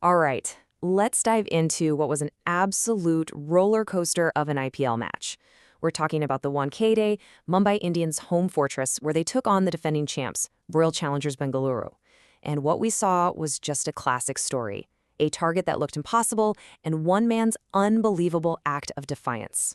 All right, let's dive into what was an absolute roller coaster of an IPL match. We're talking about the 1K day, Mumbai Indians' home fortress, where they took on the defending champs, Royal Challengers Bengaluru. And what we saw was just a classic story, a target that looked impossible, and one man's unbelievable act of defiance.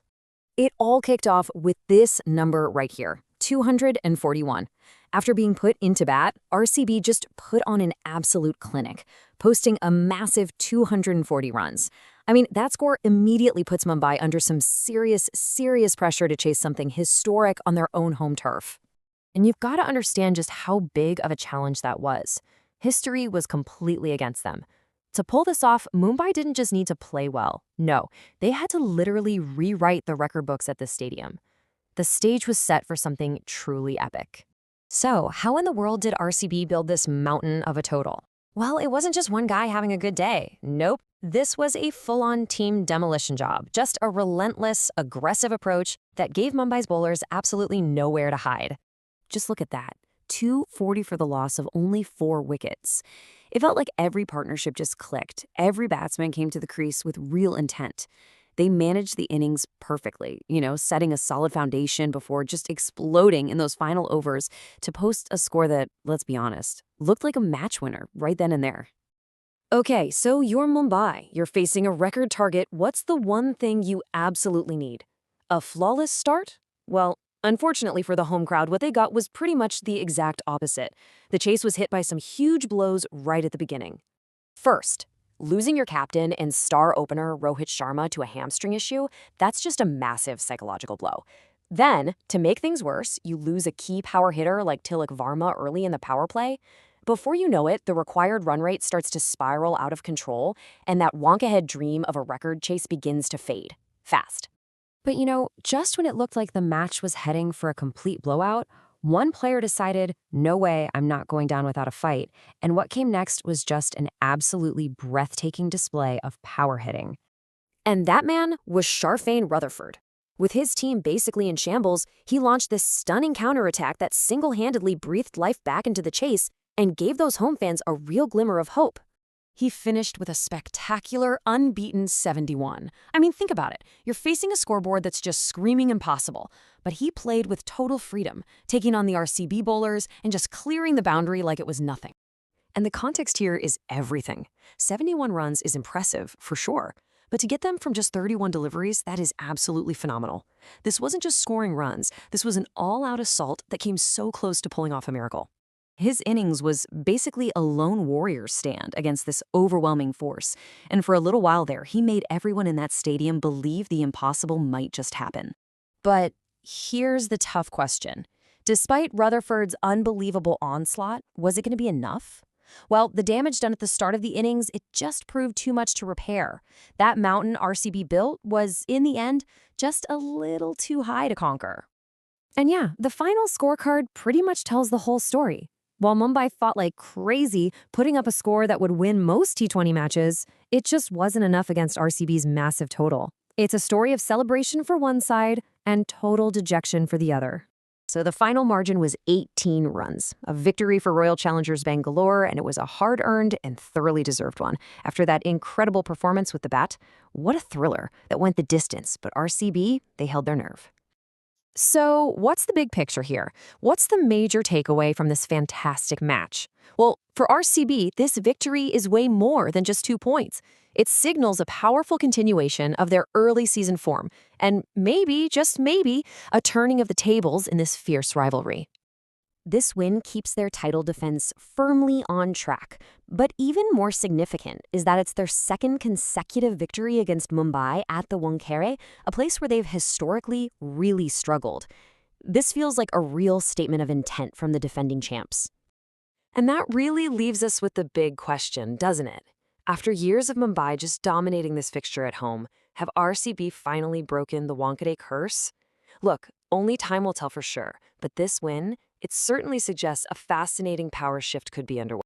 It all kicked off with this number right here, 241. After being put into bat, RCB just put on an absolute clinic, posting a massive 240 runs. I mean, that score immediately puts Mumbai under some serious pressure to chase something historic on their own home turf. And you've got to understand just how big of a challenge that was. History was completely against them. To pull this off, Mumbai didn't just need to play well. No, they had to literally rewrite the record books at this stadium. The stage was set for something truly epic. So, how in the world did RCB build this mountain of a total? Well, it wasn't just one guy having a good day. Nope. This was a full-on team demolition job, just a relentless, aggressive approach that gave Mumbai's bowlers absolutely nowhere to hide. Just look at that. 240 for the loss of only 4 wickets. It felt like every partnership just clicked. Every batsman came to the crease with real intent. They managed the innings perfectly, setting a solid foundation before just exploding in those final overs to post a score that, let's be honest, looked like a match winner right then and there. Okay, so you're Mumbai. You're facing a record target. What's the one thing you absolutely need? A flawless start? Well, unfortunately for the home crowd, what they got was pretty much the exact opposite. The chase was hit by some huge blows right at the beginning. First, losing your captain and star opener Rohit Sharma to a hamstring issue, that's just a massive psychological blow. Then, to make things worse, you lose a key power hitter like Tilak Varma early in the power play. Before you know it, the required run rate starts to spiral out of control, and that wonk-ahead dream of a record chase begins to fade. Fast. But just when it looked like the match was heading for a complete blowout, one player decided, no way, I'm not going down without a fight, and what came next was just an absolutely breathtaking display of power hitting. And that man was Sharfane Rutherford. With his team basically in shambles, he launched this stunning counterattack that single-handedly breathed life back into the chase and gave those home fans a real glimmer of hope. He finished with a spectacular, unbeaten 71. I mean, think about it. You're facing a scoreboard that's just screaming impossible, but he played with total freedom, taking on the RCB bowlers and just clearing the boundary like it was nothing. And the context here is everything. 71 runs is impressive, for sure, but to get them from just 31 deliveries, that is absolutely phenomenal. This wasn't just scoring runs. This was an all-out assault that came so close to pulling off a miracle. His innings was basically a lone warrior stand against this overwhelming force, and for a little while there, he made everyone in that stadium believe the impossible might just happen. But here's the tough question. Despite Rutherford's unbelievable onslaught, was it going to be enough? Well, the damage done at the start of the innings, it just proved too much to repair. That mountain RCB built was, in the end, just a little too high to conquer. And yeah, the final scorecard pretty much tells the whole story. While Mumbai fought like crazy, putting up a score that would win most T20 matches, it just wasn't enough against RCB's massive total. It's a story of celebration for one side and total dejection for the other. So the final margin was 18 runs, a victory for Royal Challengers Bangalore, and it was a hard-earned and thoroughly deserved one. After that incredible performance with the bat, what a thriller that went the distance, but RCB, they held their nerve. So what's the big picture here? What's the major takeaway from this fantastic match? Well, for RCB, this victory is way more than just 2 points. It signals a powerful continuation of their early season form, and maybe, just maybe, a turning of the tables in this fierce rivalry. This win keeps their title defense firmly on track. But even more significant is that it's their second consecutive victory against Mumbai at the Wankhede, a place where they've historically really struggled. This feels like a real statement of intent from the defending champs. And that really leaves us with the big question, doesn't it? After years of Mumbai just dominating this fixture at home, have RCB finally broken the Wankhede curse? Look, only time will tell for sure, but this win, it certainly suggests a fascinating power shift could be underway.